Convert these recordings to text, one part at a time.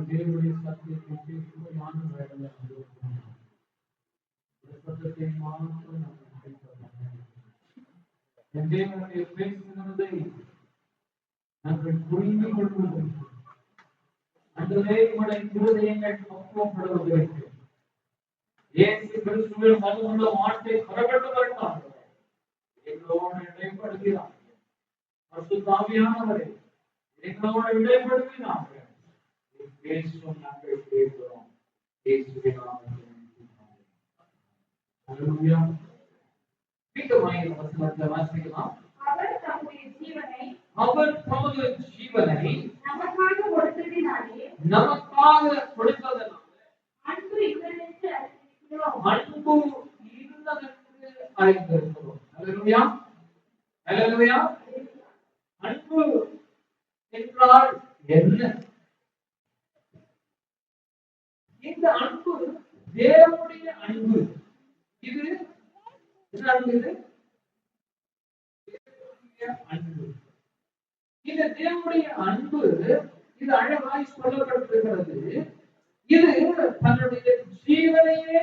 தேவனுடைய சத்தியத்தை கேட்கும் நானும் மாத்திரம் என் தேவனுடைய பேசுகிறதை நாங்கள் புரிந்து கொள்வதற்கு அன்றே உடைய இருதயங்கள் பக்குவப்படுவதற்கு இயேசு கிறிஸ்துவின் மனமுள்ள வார்த்தை புறப்பட்டதற்காக எங்களோடு இடைப்படுகிறார். பரிசுத்த ஆவியானவரே எங்களோடு இடைப்படுத்தினார்கள். பேசும் நாங்கள் கேட்கிறோம். இயேசுவின் நாமத்தில் அல்லேலூயா. வீட்டுமாய் வசனத்தை வாசிக்கலாம். அவர் தம்முடைய ஜீவனை நமக்காக கொடுத்ததினாலே அன்பு இருந்ததென்று அறிந்திருக்கிறோம். அல்லேலூயா. அல்லேலூயா. அன்பு என்றால் என்ன? இந்த அன்பு தேவனுடைய அன்பு. இது என்ன அன்பு? அன்பு. இந்த தேவனுடைய அன்பு இது அழகாய் சொல்லப்பட்டிருக்கிறது. இது தன்னுடைய ஜீவனையே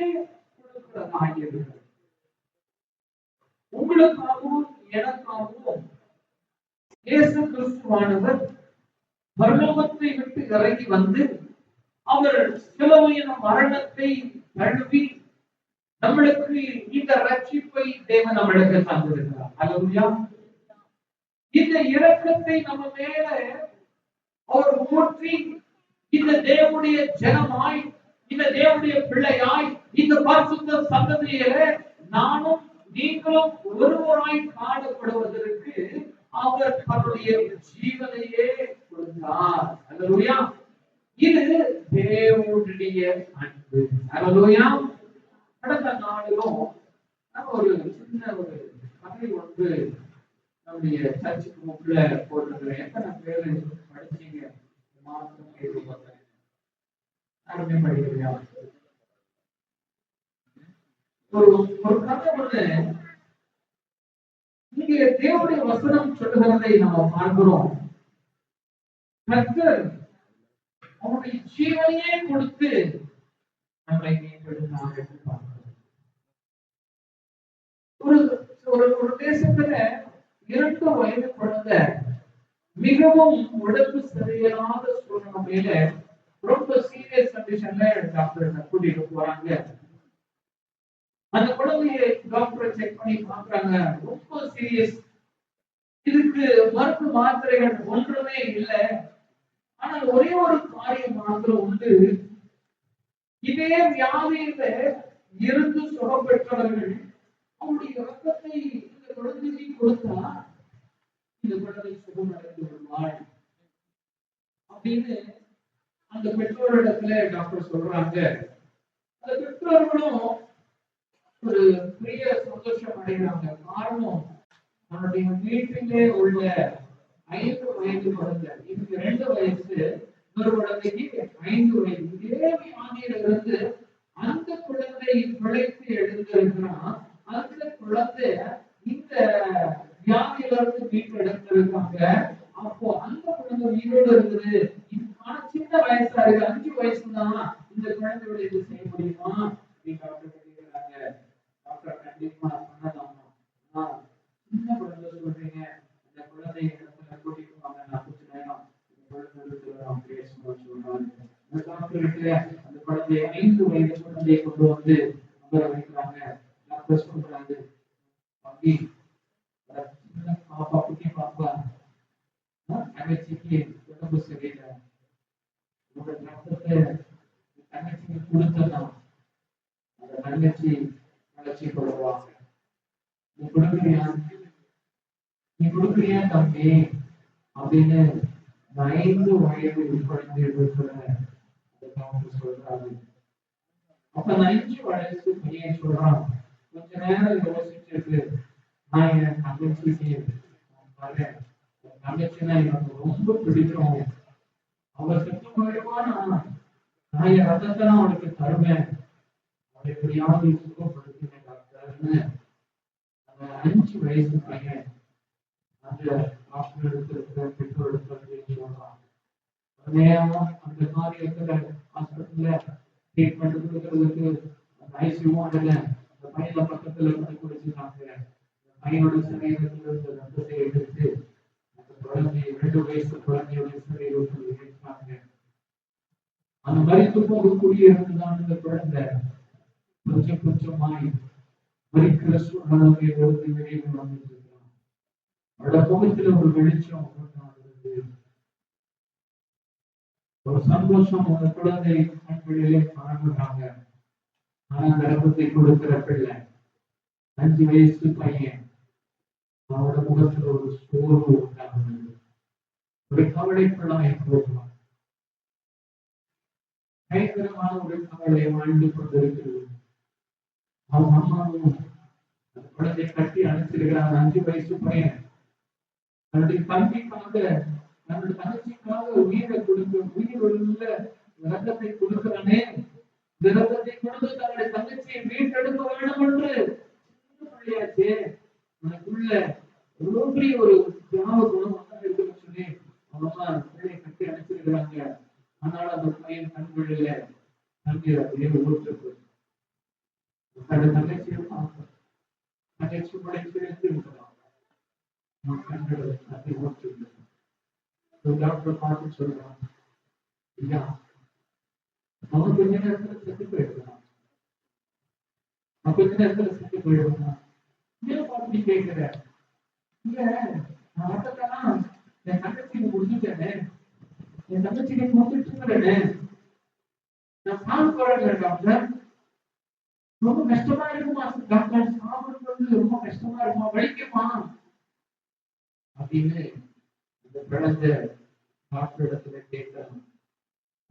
கொடுக்கிறதாகிறது. உங்களுக்காகவும் எனக்காகவும் இயேசு கிறிஸ்துவானவர் பரலோகத்தை விட்டு இறங்கி வந்து அவர் சிலுவையின் மரணத்தை தழுவி நம்மளுக்கு இந்த ரட்சிப்பை தேவன் நம்மளுக்கு தந்திருக்கிறார். அல்லேலூயா. இந்த இரக்கத்தை நம்ம மேல அவர் ஊற்றி இந்த தேவனுடைய ஜனமாய், இந்த தேவனுடைய பிள்ளையாய், இந்த பரிசுத்த சந்ததியில நானும் நீங்களும் ஒருவராய் காணப்படுவதற்கு அவர் தன்னுடைய ஜீவனையே கொடுத்தார். அல்லேலூயா. இது தேவனுடைய அன்பு. அல்லேலூயா. கடந்த நாளிலும் ஒரு சின்ன ஒரு கதை ஒன்று நம்முடைய சர்ச்சுக்கு முக்கில போட்டிருக்கிறேன். எத்தனை பேரு படிச்சீங்க? மாதம் கேள்வி பார்த்தேன். யாருமே படிக்கிறியா? ஒரு கதை ஒண்ணு இங்கே தேவனுடைய வசனம் சொல்லுகிறதை நம்ம பார்க்கிறோம். கர்த்தர் அவனுடைய ஜீவனையே கொடுத்து நம்மை மீட்டெடுத்தார் என்று பார்க்கிறோம். ஒரு தேசத்துல 2 வயது குழந்தை மிகவும் உடம்பு சரியில்லாத சூழ்நிலையில ரொம்ப சீரியஸ் கண்டிஷன்ல டாக்டர் கூட்டிட்டு போறாங்க. அந்த குழந்தையை டாக்டர் செக் பண்ணி பாக்குறாங்க, ரொம்ப சீரியஸ். இதுக்கு மருந்து மாத்திரைகள் ஒன்றுமே இல்லை. ஆனால் ஒரே ஒரு காரியம் மாத்திரம் உண்டு. இதே வியாதியில இருந்து சுகம் பெற்றவர்கள் அவருடைய ரத்தத்தை இந்த குழந்தைக்கு கொடுத்தா இந்த குழந்தை சுகம் அடைந்து வருவாள் அப்படின்னு அந்த பெற்றோரிடத்துல டாக்டர் சொல்றாங்க. அந்த பெற்றோர்களும் ஒரு பெரிய சந்தோஷம் அடைகிறாங்க. காரணம், அவனுடைய வீட்டிலே உள்ள 5 வயது குழந்தை, இதுக்கு 2 வயசு, ஒரு குழந்தைக்கு 5 வயது, இதே வியாதியில இருந்து அந்த குழந்தை பிழைத்து எழுந்திருக்கிறான். அந்த குழந்தை இந்த வியாதியில இருந்து மீட்டு எடுத்திருக்காங்க. அப்போ அந்த குழந்தை உயிரோடு இருக்குது. ஆனா சின்ன வயசா இருக்கு, 5 வயசுதான். இந்த குழந்தையோட இது செய்ய முடியுமா அப்படின்னு டாக்டர் கேட்கிறாங்க. டாக்டர் கண்டிப்பா பண்ணலாமா? சின்ன குழந்தை சொல்றீங்க, இந்த குழந்தைய கூட்டிட்டு வாங்க, நான் கொஞ்ச நேரம் இந்த குழந்தை பேசணும்னு சொல்றாங்க. அந்த டாக்டருக்கு அந்த குழந்தைய 5 வயது குழந்தையை கொண்டு வந்து அமர வைக்கிறாங்க. டாக்டர் சொல்றாங்க, பாப்பா, குட்டி பாப்பா, தங்கச்சிக்கு உடம்பு சரியில்லை, உங்க ரத்தத்தை தங்கச்சிக்கு கொடுத்தா அந்த தங்கச்சி வளர்ச்சி கொள்வாங்க. நீ கொடுக்குறியா தம்பி அப்படின்னு 5 வயது குழந்தை சொல்றாரு. அப்ப 5 வயசு பையன் சொல்றான், கொஞ்ச நேரம் யோசிச்சுட்டு, நான் என் தங்கச்சிக்கு வரேன், தங்கச்சின்னா எனக்கு ரொம்ப பிடிக்கும், அவ செத்து போயிடுவானா, நான் என் ரத்தத்தை அவனுக்கு தருவேன், அவளை எப்படியாவது சுகப்படுத்தினேன் டாக்டர்னு 5 வயசு பையன் அந்த டாக்டர் எடுத்து பெற்றோர் எடுத்து சொல்றான். அந்த காரியத்துல ஹாஸ்பிட்டல்ல ட்ரீட்மெண்ட் கொடுக்கறதுக்கு அந்த ஐசியூ அதுல அந்த பையனை பக்கத்துல கொடுத்துருக்காங்க. பையனோட சரீரத்தில் இருந்த ரத்தத்தை எடுத்து அந்த குழந்தை 2 வயசு குழந்தையோட சரீரத்தில் ஏற்றாங்க. அந்த மறித்து போகக்கூடிய இருந்துதான் இந்த குழந்தை கொஞ்சம் கொஞ்சமாய் மறிக்கிற சூழ்நிலை வெளியே வந்துட்டு இருக்கிறான். அவரோட முகத்துல ஒரு வெளிச்சம் உண்டாகிறது. ஒரு சந்தோஷம் அந்த குழந்தை கண்களிலே காண்கிறாங்க. ஆனா கர்ப்பத்தை கொடுக்கிற பிள்ளை 5 வயசு பையன், அவரோட முகத்துல ஒரு சோர்வு உண்டாகிறது. ஒரு கவலைக்குள்ளாய் போகிறான். பயங்கரமான ஒரு கவலை வாழ்ந்து கொண்டிருக்கிறது. அவங்க அம்மாவும் அந்த குழந்தை கட்டி அனுப்பிச்சிருக்கிறாங்க. 5 வயசு பையன் தன்னுடைய தங்கச்சிக்காக உயிரை கொடுக்க, உயிர் உள்ள ரத்தத்தை கொடுக்கிறானே, இந்த ரத்தத்தை கொடுத்து தன்னுடைய தங்கச்சியை மீட்டெடுக்க வேண்டும் என்று பிள்ளையாச்சே, உனக்குள்ள எவ்வளவு பெரிய ஒரு தியாக குணம் இருக்குன்னு சொல்லி அவங்க அம்மா பிள்ளையை கட்டி அனுப்பிச்சிருக்கிறாங்க. ஆனால் அந்த பையன் கண்களில தண்ணீர் அப்படியே ஊற்றுக்கு தன்னுடைய தங்கச்சியை பார்க்க தங்கச்சி பிள்ளை சேர்த்து இருக்கிறாங்க. கண்களை தண்ணி ஊற்று டாக்டர் பார்த்து சொல்றான், ஐயா அவன் கொஞ்ச நேரத்துல செத்து போயிடுறான், கொஞ்ச நேரத்துல செத்து போயிடுவான். ஏன் அப்படி கேட்கிற? இல்ல நான் ரத்தத்தான் என் தங்கச்சிக்கு முடிச்சுட்டேனே, என் தங்கச்சிக்கு முடிச்சுட்டு இருக்கிறேனே, நான் சாப்பிட போறேன் டாக்டர். ரொம்ப கஷ்டமா இருக்குமா டாக்டர்? சாப்பிடுறது ரொம்ப கஷ்டமா இருக்குமா, வலிக்குமா அப்படின்னு அந்த குழந்தை டாக்டர் இடத்துல கேட்கணும்.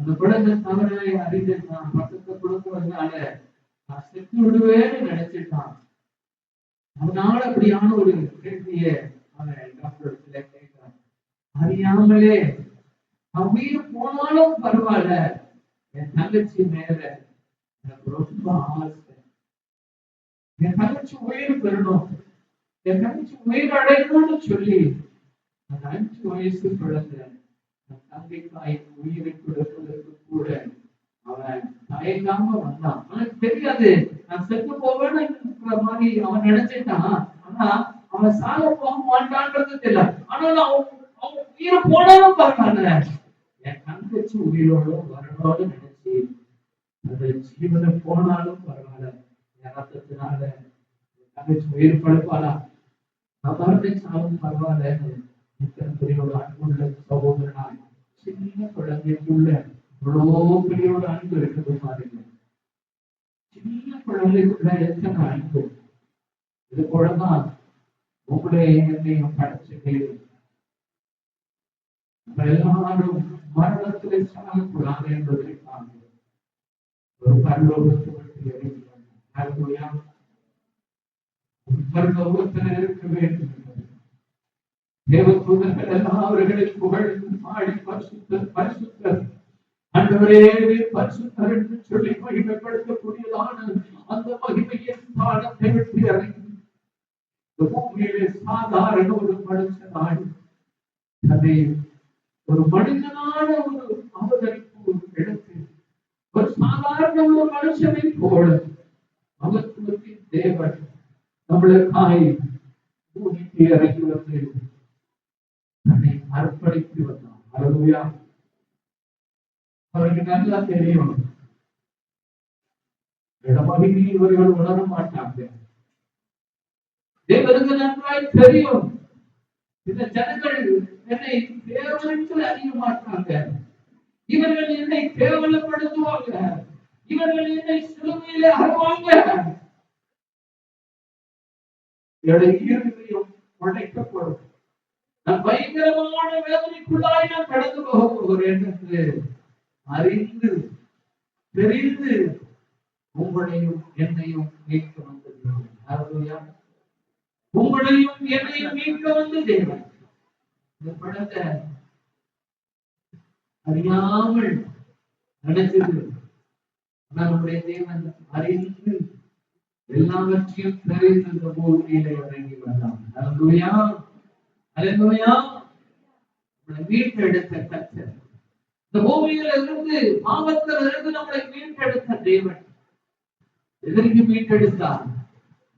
அந்த குழந்தை தவறாய் அறிஞ்சிருக்கான். பக்கத்தை கொடுக்கறதுனால நான் செத்து விடுவேன்னு நினைச்சிட்டான். அதனால அப்படியான ஒரு கேள்விய அவன் டாக்டர் இடத்துல கேட்கிறான். அறியாமலே உயிர் போனாலும் பரவாயில்ல, என் தங்கச்சி மேல எனக்கு ரொம்ப ஆசை, என் தங்கச்சி உயிர் பெறணும், என் தங்கச்சி உயிர் அடையணும்னு சொல்லி அந்த 5 வயசு குழந்தை தங்கைக்காய் உயிரை கொடுப்பதற்கு கூட அவன் தயங்காம வந்தான். அவனுக்கு தெரியாது நான் செத்து போவேன்னு மாதிரி அவன் நினைச்சிட்டான். ஆனா அவன் சாக போக மாட்டான்றது தெரியல. ஆனாலும் அவன் உயிரை போனாலும் பரவாயில்ல, என் தங்கச்சி உயிரோட வரணும்னு நினைச்சு அந்த ஜீவனை போனாலும் பரவாயில்ல, என் ரத்தத்தினால தங்கச்சி உயிர் படுப்பாளா, சாதாரண சாவும் பரவாயில்ல. பெரியோட அன்புள்ள சகோதரனாய் சின்ன குழந்தைக்குள்ள இவ்வளோ பெரியோட அன்பு இருக்குது பாருங்க. சின்ன குழந்தைக்குள்ள எத்தனை அன்பு! இது போலதான் உங்களுடைய என்னையும் படைச்சிட்டு எல்லாரும் மரணத்திலே சாகக்கூடாது என்பதை காண்கிறோம். ஒரு பரலோகத்தில் இருக்க வேண்டும். தேவதூதர்கள் எல்லாம் அவர்களை புகழ்ந்து பாடி பரிசுத்தர் பரிசுத்தர் ஆண்டவரே பரிசுத்தர் என்று சொல்லி மகிமைப்படுத்தக்கூடியதான அந்த மகிமையின் பாடத்தை விட்டு இறங்கி பூமியிலே சாதாரண ஒரு மனுஷனாய் அதை ஒரு மனிதனான ஒரு அவதரிப்பு எடுத்து ஒரு சாதாரண ஒரு மனுஷனை போல மகத்துவத்தின் தேவன் நம்மளுக்காய் பூமிக்கு இறங்கி வந்து தன்னை அர்ப்பணித்து வந்தான். அல்லேலூயா. அவருக்கு நல்லா தெரியும் இடமகிமை இவர்கள் உணர மாட்டாங்க. தேவனுக்கு நன்றாய் தெரியும் இந்த ஜனங்கள் என்னை தேவனுக்கு அறிய மாட்டாங்க, இவர்கள் என்னை கேவலப்படுத்துவாங்க, இவர்கள் என்னை சிலுவையிலே அறைவாங்க, இருதயம் உடைக்கப்படும், நான் பயங்கரமான வேதனைக்குள்ளாய் நான் கடந்து போக போகிறேன் என்று அறிந்து தெரிந்து உங்களையும் என்னையும் மீட்க வந்து தேவன். உங்களையும் என்னையும் மீட்க வந்து தேவன். இந்த படத்தை அறியாமல் நினைச்சது நம்முடைய தேவன் அறிந்து எல்லாவற்றையும் தெரிந்து இந்த பூமியிலே இறங்கி வந்தான். அல்லேலூயா, அல்லேலூயா. மீட்டெடுத்த கர்த்தர், இந்த பூமியில இருந்து பாவத்தில் இருந்து நம்மளை மீட்டெடுத்த தேவன் எதற்கு மீட்டெடுத்தார்?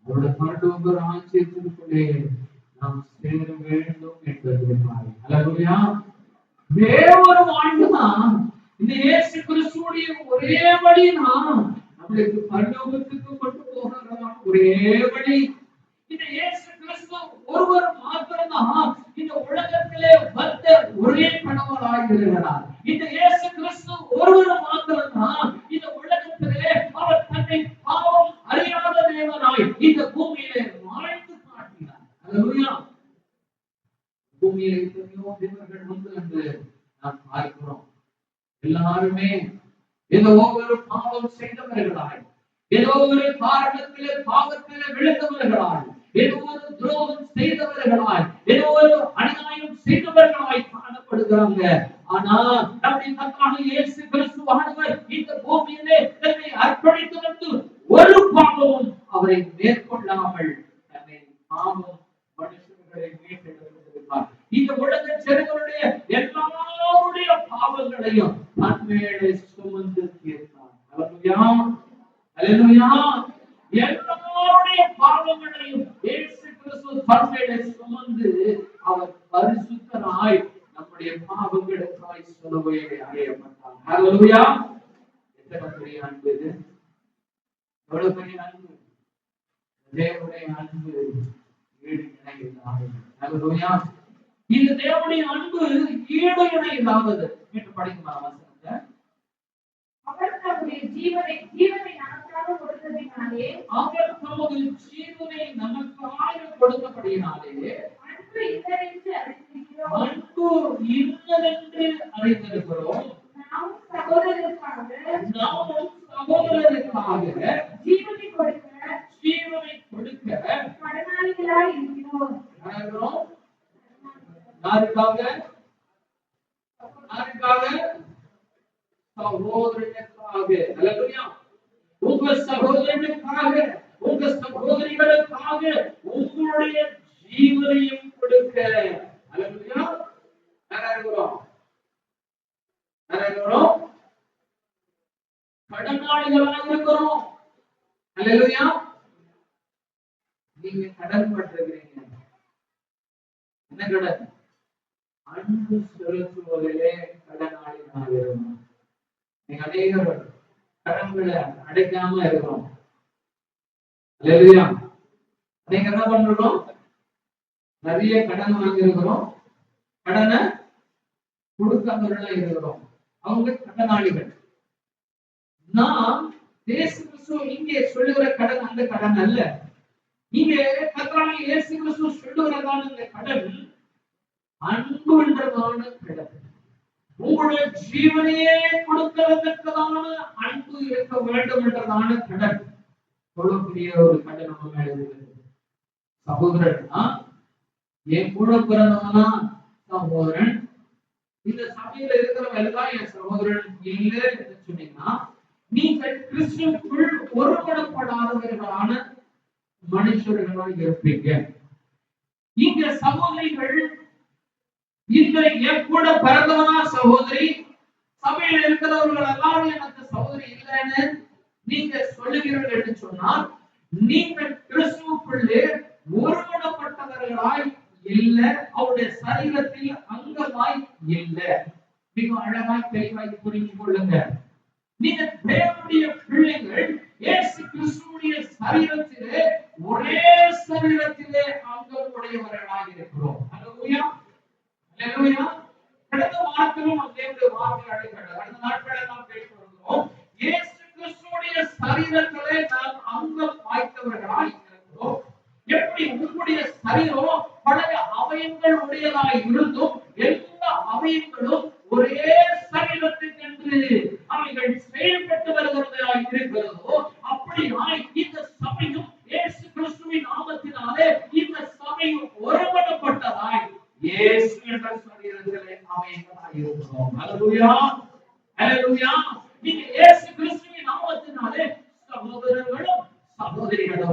அவருடைய பரலோக ராஜ்யத்திற்குள்ளே நாம் சேர வேண்டும் என்பதற்காக. அல்லேலூயா. வேறொரு வாழ்வுதான் இந்த இயேசு கிறிஸ்துவுடைய ஒரே வழிதான் நம்மளுக்கு பரலோகத்துக்கு கொண்டு போகிறதான ஒரே வழி. இந்த இயேசு கிறிஸ்து ஒருவர் மாத்திரம்தான் இந்த உலகத்திலே வந்த ஒரே கணவராய் இருக்கிறார். இந்த இயேசு கிறிஸ்து ஒருவர் மாத்திரம்தான் இந்த உலகத்திலே அவர் தன்னை பாவம் அறியாத தேவனாய் இந்த பூமியிலே வாழ்ந்து காட்டினார். அல்லேலூயா. பூமியிலே எத்தனையோ தேவர்கள் வந்து என்று நாம் பார்க்கிறோம். எல்லாருமே ஏதோ ஒரு பாவம் செய்தவர்களாய், ஏதோ ஒரு காரணத்திலே பாவத்திலே விழுந்தவர்களாய், ஏதோ ஒரு துரோகம் செய்தவர்களாய், ஏதோ ஒரு அநியாயம் செய்தவர்களாய் காணப்படுகிறாங்க. ஆனால் நம்முடைய கர்த்தராகிய இயேசு கிறிஸ்துவானவர் இந்த பூமியிலே தன்னை அர்ப்பணித்து வந்து ஒரு பாவமும் அவரை மேற்கொள்ளாமல் தன்னை பாவம் மனுஷர்களை மீட்டெடுத்திருக்கிறார். இந்த உலக ஜனங்களுடைய எல்லாருடைய பாவங்களையும் தன்மேலே சுமந்து தீர்த்தார். அல்லேலூயா, அல்லேலூயா. எல்லாருடைய பாவங்களையும் இயேசு கிறிஸ்து தன்மேலே சுமந்து அவர் பரிசுத்தராய் நம்முடைய பாவங்களுக்காய் சிலுவையிலே அறையப்பட்டார். அல்லேலூயா. எத்தனை பெரிய அன்பு இது! எவ்வளவு பெரிய அன்பு! தேவனுடைய அன்பு ஈடு இணை இல்லாதது. அல்லேலூயா. இந்த தேவனுடைய அன்பு ஈடு இணை இல்லாதது என்று படிக்குமா வசனத்தை? அவர் தம்முடைய ஜீவனை நமக்காக கொடுத்ததினாலே, அவர் தமது ஜீவனை நமக்காக கொடுத்தபடியினாலே அன்பு இன்னதென்று அறிந்திருக்கிறோம். அன்பு இன்னதென்று அறிந்திருக்கிறோம். நாம் சகோதரருக்காக ஜீவனை கொடுக்க கடனாளிகளாய் இருக்கிறோம். யாருக்காக? சகோதரனுக்காக. அல்லேலூயா. உங்க சகோதரனுக்காக, உங்க சகோதரிகளுக்காக உங்களுடைய ஜீவனையும் கொடுக்க. அல்லேலூயா. கடனாளிகளாக இருக்கிறோம். அல்லேலூயா. நீங்க கடன் பட்டிருக்கிறீங்க. என்ன கடன்? அன்பு செலுத்துவதிலே கடனாளிகளாக இருக்கணும். நீங்க அநேகர் கடன்களை அடைக்காம இருக்கிறோம். அல்லேலூயா. நீங்க என்ன பண்றோம்? நிறைய கடன் வாங்கி இருக்கிறோம், கடனை கொடுக்காம இருக்கிறோம். அவங்க கடனாளிகள். நாம் இயேசு கிறிஸ்து இங்கே சொல்லுகிற கடன் அந்த கடன் அல்ல. இங்கே கர்த்தராகிய இயேசு கிறிஸ்து சொல்லுகிறதான இந்த கடன் அன்பு என்றதான கடன். உங்களுடைய ஜீவனையே கொடுக்கிறதற்கான அன்பு இருக்க வேண்டும் என்றதான கடன். சொல்லக்கூடிய ஒரு கடன் நம்ம மேல இருக்கிறது. சகோதரன்னா என் கூட பிறந்தவனா சகோதரன், இந்த சபையில இருக்கிறவங்க எல்லாம் என் சகோதரன் இல்லை என்று சொன்னீங்கன்னா நீங்கள் கிறிஸ்துவுக்குள் ஒருபடப்படாதவர்களான மனுஷர்களாக இருப்பீங்க. இங்க சகோதரிகள், இந்த என் கூட பிறந்தவனா சகோதரி, சபையில இருக்கிறவர்கள் எல்லாரும் எனக்கு சகோதரி இல்லைன்னு நீங்க சொல்லுகிறீர்கள் என்று சொன்னால் நீங்கள் கிறிஸ்துவுக்குள்ளே ஒருபடப்பட்டவர்களாய் இல்ல, அவருடைய சரீரத்தில் அங்கமாய் இல்ல. மிக அழகாய் தெளிவாய் புரிந்து கொள்ளுங்க. நீங்க தேவனுடைய பிள்ளைகள், இயேசு கிறிஸ்துவுடைய சரீரத்திலே ஒரே சரீரத்திலே அங்கம் உடையவர்களாக இருக்கிறோம். அல்லேலூயா, அல்லேலூயா. கடந்த வாரத்திலும் தேவனுடைய வார்த்தை அழைக்கிறார். கடந்த நாட்களை நாம் பேசி வருகிறோம். இயேசு கிறிஸ்துவுடைய சரீரத்திலே நாம் அங்கம் வாய்த்தவர்களாய் இருக்கிறோம். எப்படி உங்களுடைய சரீரம் பழைய அவயங்கள் உடையதாய் இருந்தும் எல்லா அவயங்களும் ஒரே சரீரத்திற்கென்று அவைகள் செயல்பட்டு வருகிறதாய் இருக்கிறதோ, அப்படியாய் இந்த சபையும் இயேசு கிறிஸ்துவின் நாமத்தினாலே இந்த சபையும் ஒருபடப்பட்டதாய் இயேசு என்ற சரீரத்திலே அவயங்களாய் இருக்கிறோம். அல்லேலூயா, அல்லேலூயா. நீங்க இயேசு கிறிஸ்துவின் நாமத்தினாலே சகோதரர்களும் சகோதரிகளும்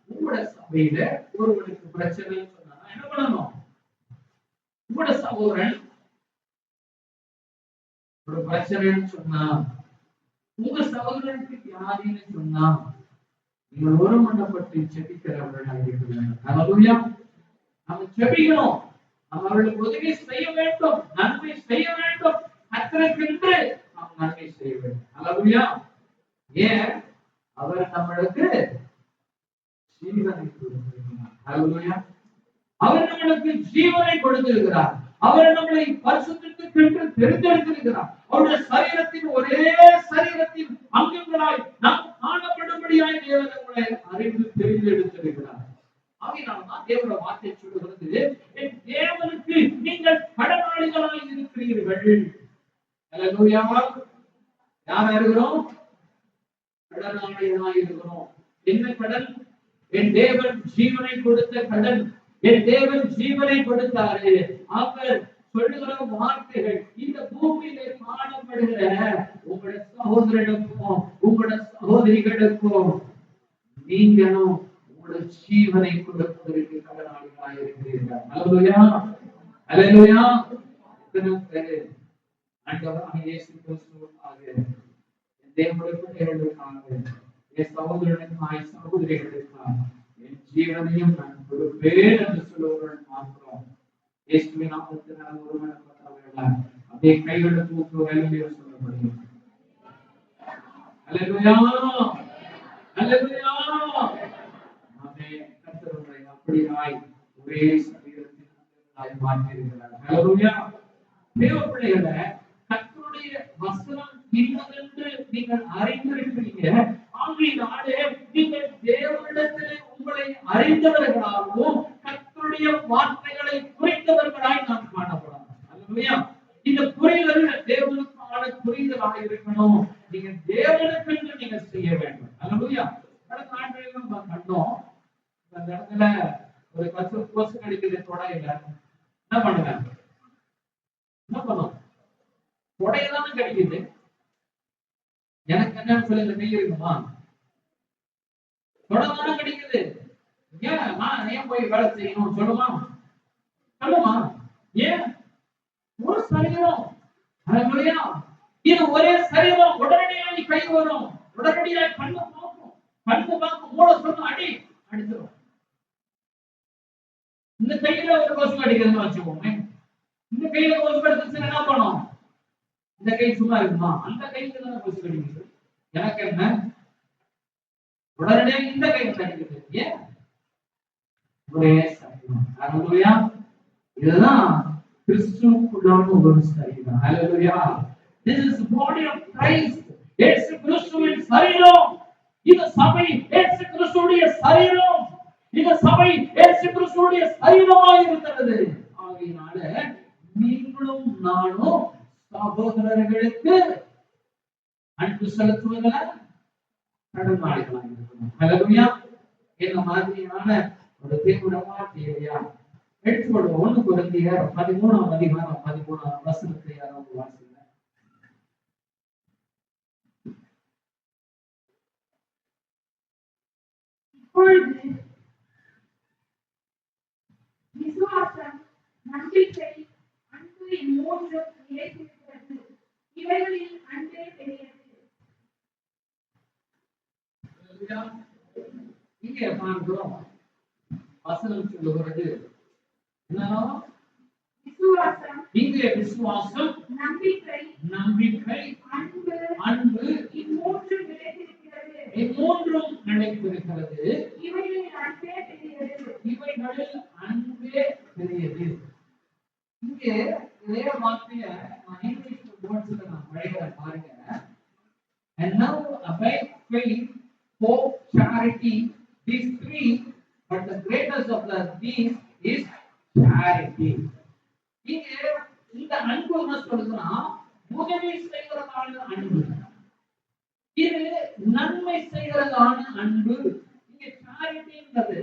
உங்களோட சபையில ஒருவனுக்கு பிரச்சனைன்னு சொன்னா என்ன பண்ணணும்? உங்களோட சகோதரன் ஒரு பிரச்சனைன்னு சொன்னா, உங்க சகோதரனுக்கு வியாதின்னு சொன்னா, நீங்கள் ஒருமனப்பட்டு ஜெபிக்கிறவர்களாக இருக்கிறாங்க. ஹல்லேலூயா. நம்ம ஜெபிக்கணும். நம்ம அவர்களுக்கு உதவி செய்ய வேண்டும், நன்மை செய்ய வேண்டும். கர்த்தருக்கென்று நாம் நன்மை செய்ய வேண்டும். ஹல்லேலூயா. ஏன்? அவர் நம்மளுக்கு ஜீவனை கொடுத்திருக்கிறார். ஹல்லேலூயா. அவர் நம்மளுக்கு ஜீவனை கொடுத்திருக்கிறார். அவர் நம்மளை பரிசுத்தத்துக்கென்று தெரிந்தெடுத்திருக்கிறார். அவருடைய சரீரத்தின் ஒரே சரீரத்தின் அங்கங்களாய் நாம் காணப்படும்படியாய் தேவன் நம்மளை அறிந்து தெரிந்தெடுத்திருக்கிறார். ஆகையினால்தான் தேவனுடைய வார்த்தை சொல்லுகிறது, என் தேவனுக்கு நீங்கள் கடனாளிகளாய் இருக்கிறீர்கள். ஹல்லேலூயா. யார் இருக்கிறோம்? கடனாளிகளாய் இருக்கிறோம். என்ன கடன்? என் தேவன் ஜீவனை கொடுத்த கடன். என் தேவன் ஜீவனை கொடுத்தாரு. அவர் சொல்லுகிற வார்த்தைகள் இந்த பூமியிலே காணப்படுகிற உங்களுடைய சகோதரனுக்கும் உங்களுடைய சகோதரிகளுக்கும் நீங்களும் உங்களுடைய ஜீவனை கொடுப்பதற்கு கடனாளிகளாக இருக்கிறீர்கள். ஹல்லேலூயா. ஹல்லேலூயா. ஆண்டவராகிய இயேசு கிறிஸ்துவுக்காக என் தேவனுடைய பிள்ளைகளுக்காக என் சகோதரனுக்காக சகோதரிகளுக்காக என் ஜீவனையும் நான் கொடுப்பேன் என்று சொல்லுவவர்கள் மாத்திரம் இயேசுவின் நாமத்தினால் ஒருமனப்பட்டவர்களாய் அப்படியே கைகளை தூக்கு ஹல்லேலூயா சொல்லப்படுகிறது. ஹல்லேலூயா. ஹல்லேலூயா. ஆமென். கர்த்தர் உங்களை அப்படியாய் ஒரே சரீரத்தின் மாற்றியிருக்கிறார். ஹல்லேலூயா. தேவ பிள்ளைகளே, கர்த்தருடைய வசனம் இன்னதென்று நீங்கள் அறிந்திருக்கிறீங்க. ஆகையினாலே நீங்கள் தேவனிடத்திலே உங்களை அறிந்தவர்களாகவும் கர்த்தருடைய வார்த்தைகளை புரிந்தவர்களாய் நாம் காணப்படலாம். ஹல்லேலூயா. இந்த புரிதல் தேவனுக்கான புரிதலாக இருக்கணும். நீங்க தேவனுக்கு நீங்க செய்ய வேண்டும். ஹல்லேலூயா. கடந்த நாட்களில் நம்ம கண்டோம், அந்த இடத்துல ஒரு கொசு கடிக்கிற தொடையில என்ன பண்ணுவாங்க? என்ன பண்ணும்? தொடையதானே கடிக்குது. எனக்கு என்னன்னு சொல்லி இந்த கை இருக்குமா? தொடர்ந்தானே கிடைக்குது. ஏன் நான் ஏன் போய் வேலை செய்யணும் சொல்லுமா? சொல்லுமா? ஏன்? ஒரு சரீரம். ஹல்லேலூயா. இது ஒரே சரீரம். உடனடியாக கை வரும், உடனடியாக கண்ணு பார்க்கும், கண்ணு பார்க்கும், மூளை சொன்ன அடி அடிச்சிடும். இந்த கையில ஒரு கொசு அடிக்கிறதுன்னு வச்சுக்கோங்க. இந்த கையில கொசு கடிச்சுன்னா என்ன பண்ணும்? இந்த கை சும்மா இருக்குமா? அந்த கையில தான் கொசு கடிக்குது. எனக்கு என்ன? உடனடியாக இந்த கை கடிக்குது. ஏன்? ஒரே சரீரம். ஹல்லேலூயா. இதுதான் கிறிஸ்துவுக்குள்ளான ஒரு சரீரம். ஹல்லேலூயா. This is the body of Christ. இயேசு கிறிஸ்துவின் சரீரம். இந்த சபை இயேசு கிறிஸ்துவுடைய சரீரம். இந்த சபை இயேசு கிறிஸ்துவுடைய சரீரமாய் இருக்கிறது. ஆகையினால நீங்களும் நானும் சகோதரர்களுக்கு அன்பு செலுத்துவதில் கடனாளிகளாக இருக்கணும். ஹல்லேலூயா. இந்த மாதிரியான ஒரு தேவனுடைய வார்த்தையா எடுத்துக்கொள்வோம். 1 கொரிந்தியர் 13ஆம் அதிகாரம் 13ஆம் வசனத்தை யாராவது வாசிங்க. இப்பொழுது விசுவாசம், நம்பிக்கை, அன்பு இம்மூன்றும் நிலைத்திருக்கிறது. இவைகளில் அன்பே பெரியது. இங்கே பார்க்கிறோம் வசனம் சொல்லுகிறது என்னன்னா விசுவாசம், இங்கே விசுவாசம், நம்பிக்கை, நம்பிக்கை, அன்பு, அன்பு இம்மூன்றும் நிலைத்திருக்கிறது. இம்மூன்றும் நிலைத்திருக்கிறது. இவைகளில் அன்பே பெரியது. இவைகளில் அன்பே பெரியது. இங்கே இதே வார்த்தைய நான் இங்கிலீஷ் வேர்ட்ஸ்ல நான் வழங்குறேன் பாருங்க. And now abide faith, hope, charity, these three, but the greatest of these is charity. இங்க இந்த அன்பு என்ன சொல்லுதுன்னா உதவி செய்கிறதான அன்பு, இது நன்மை செய்கிறதான அன்பு. இங்க சாரிட்டின்றது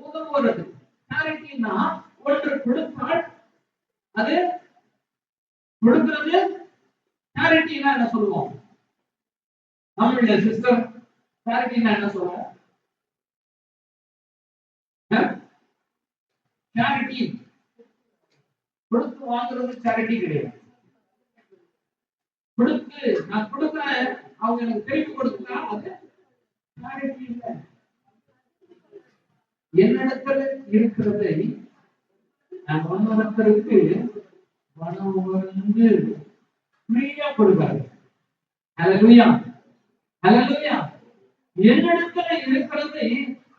உதவுறது. சாரிட்டினா ஒன்று கொடுத்தால் அது கொடுக்கிறது. சாரிட்டினா என்ன சொல்லுவோம்? நம்மளுடைய சிஸ்டர் சாரிட்டினா என்ன சொல்லுவோம்? சேரிட்டி. கொடுத்து வாங்குறது சேரிட்டி கிடையாது. கொடுத்து நான் கொடுக்கிறேன், அவங்க எனக்கு திருப்பி கொடுத்தா அது சேரிட்டி இல்லை. என்னிடத்துல இருக்கிறதை நான் ஒருத்தருக்கு பணம் வந்து ஃப்ரீயா கொடுக்காது. ஹல்லேலூயா, ஹல்லேலூயா. என்னிடத்துல இருக்கிறதை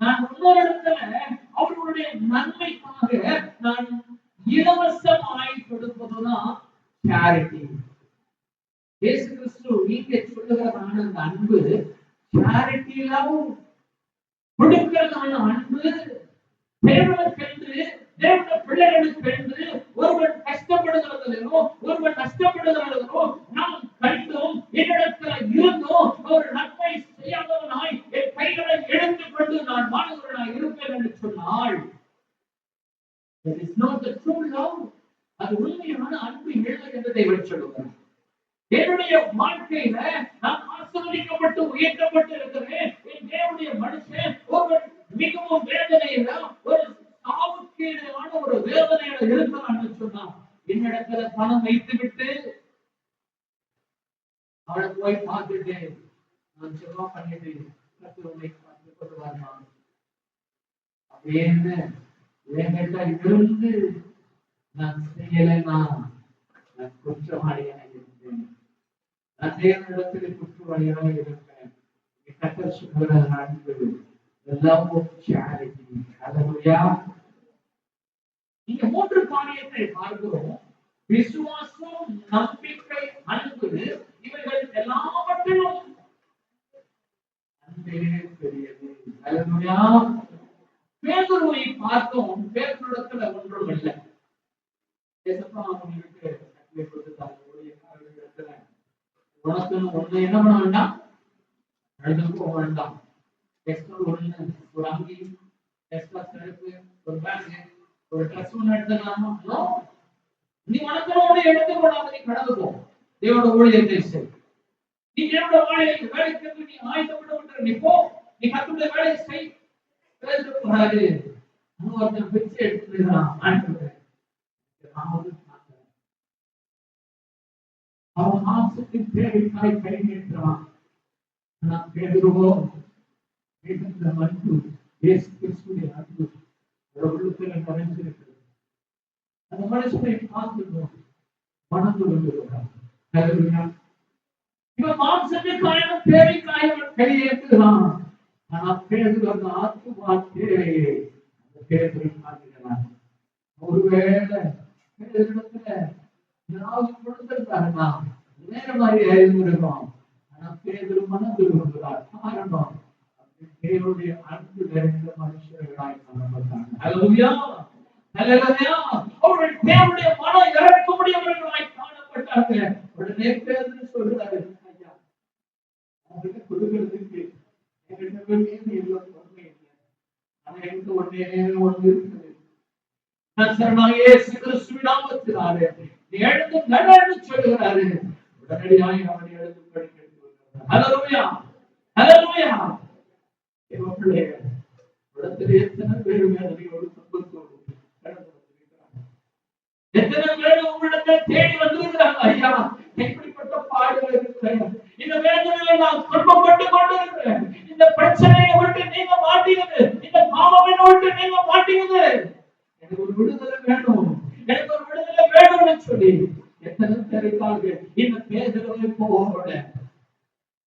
நான் இன்னொரு இடத்துல அவர்களுடைய நன்மைக்காக நான் இலவசமாய் கொடுப்பதுதான் சேரிட்டி. இயேசு கிறிஸ்து இங்கே சொல்லுகிறதான அந்த அன்பு சேரிட்டியிலும் கொடுக்கிறதான அன்பு, தேவனுக்கென்று தேவனுடைய பிள்ளைகளுக்கென்று ஒருவன் கஷ்டப்படுகிறதிலோ ஒருவன் நஷ்டப்படுகிறதிலோ நாம் கண்டும் என்னிடத்துல இருந்தும் ஒரு நன்மை செய்யாதவனாய் என் கைகளை எடுத்துக் கொண்டு நான் மாணவர்களாய் இருப்பேன் என்று சொன்னால் that is not the true love. அது உண்மையான அன்பு இல்லை என்று தேவன் சொல்லுகிறார். என்னுடைய வாழ்க்கையில நான் ஆசீர்வதிக்கப்பட்டு உயர்த்தப்பட்டு இருக்கிறேன். என் தேவனுடைய மனுஷன் ஒருவன் மிகவும் வேதனையில ஒரு சாவுக்கீடான ஒரு வேதனையில இருக்கிறான்னு சொன்னா என்னிடத்துல பணம் வைத்து விட்டு அவளை போய் பார்த்துட்டு நான் செவ்வா பண்ணிட்டு கத்துவனை பார்த்து கொண்டு வரலாம் அப்படின்னு என்கிட்ட இருந்து நான் செய்யலைன்னா நான் குற்றவாளியாக இருப்பேன். நான் தேவனிடத்தில் குற்றவாளியாக இருப்பேன். கர்த்தர் சொல்லுகிற அன்பு, the love of charity. ஹல்லேலூயா. இங்க மூன்று காரியத்தை பார்க்கிறோம். விசுவாசம், நம்பிக்கை, அன்பு. இவைகள் எல்லாவற்றிலும் அன்பே பெரியது. ஹல்லேலூயா. பேதுருவை பார்த்தோம். பேதுருவிடத்துல ஒன்றும் இல்லை. ஏசப்பா அவங்களுக்கு கட்டளை கொடுத்தாங்க, ஊழியக்காரர்களிடத்துல உனக்கு ஒண்ணு என்ன பண்ண வேண்டாம், எழுந்து போக வேண்டாம். எக்ஸ்ட்ரா ஒண்ணு ஒரு அங்கி, எக்ஸ்ட்ரா செருப்பு, ஒரு பேக், ஒரு ட்ரெஸ் ஒண்ணு எடுத்துக்கலாமா? நீ உனக்கு எடுத்து கொள்ளாம நீ கடந்து போ. தேவனோட ஊழியத்தை செய். நீ தேவனோட வேலைக்கு நீ ஆயத்தப்பட்டு நீ போ. நீ கத்துடைய வேலையை செய். பேசக்கூடாது. ஒருத்தன் பிச்சை எடுத்துக்கிறான். அவன் மாம்சத்தின் தேவைக்காய் கை நீட்டுறான். நான் பேதுருவோம் அன்பு, இயேசு கிறிஸ்துவின் அன்பு உள்ளத்தில் நிறைந்திருக்கிறது. அந்த மனுஷனை பார்த்துள்ளோம், மனது வந்துள்ளார். இவன் மாம்சத்திற்காக தேவைக்காய் கையேற்றுகிறான். ஆனா பேதுரு அந்த ஆத்துமா தேவையை அந்த பேதுரு காட்டுகிறான். ஒருவேளை பேதுருவிடத்துல ஏதாவது கொடுத்திருக்காருன்னா வேற மாதிரி எழுந்திருக்கோம். ஆனா பேதுரு மனது விரும்புகிறார். காரணம் தேவனுடைய அன்பு நிறைந்த மனுஷர்களாய் காணப்பட்டாங்க. ஹல்லேலூயா, ஹல்லேலூயா. அவர்கள் தேவனுடைய மனம் இறக்கமுடையவர்களாய் காணப்பட்டாங்க. உடனே பேதுரு சொல்றாரு, ஐயா அவர்கிட்ட கொடுக்கிறதுக்கு என்கிட்ட இல்லை, பொறுமை இல்லை. ஆனா எனக்கு ஒண்ணு இருக்குது. இயேசு கிறிஸ்துவின் நாமத்தினாலே நீ எழுந்து நடன்னு சொல்லுகிறாரு. உடனடியாக அவனை எழுந்து படிக்கிறார். ஹல்லேலூயா, ஹல்லேலூயா. தேவப்பிள்ளையே, உலகத்தில் எத்தனை பேர் வேதனையோடு துன்பத்தோடு கடந்து வந்திருக்கிறாங்க. எத்தனை பேர் உங்களிடத்தை தேடி வந்திருக்கிறாங்க. ஐயா இப்படிப்பட்ட பாடுகள் இருக்கிறேன், இந்த வேதனையில நான் துன்பப்பட்டு கொண்டிருக்கிறேன், இந்த பிரச்சனையை விட்டு நீங்க மாட்டீங்க, இந்த பாவத்தை விட்டு நீங்க மாட்டீங்க, எனக்கு ஒரு விடுதலை வேணும், எனக்கு ஒரு விடுதலை வேணும்னு சொல்லி எத்தனை பேருக்காக இந்த பேசுறதை போக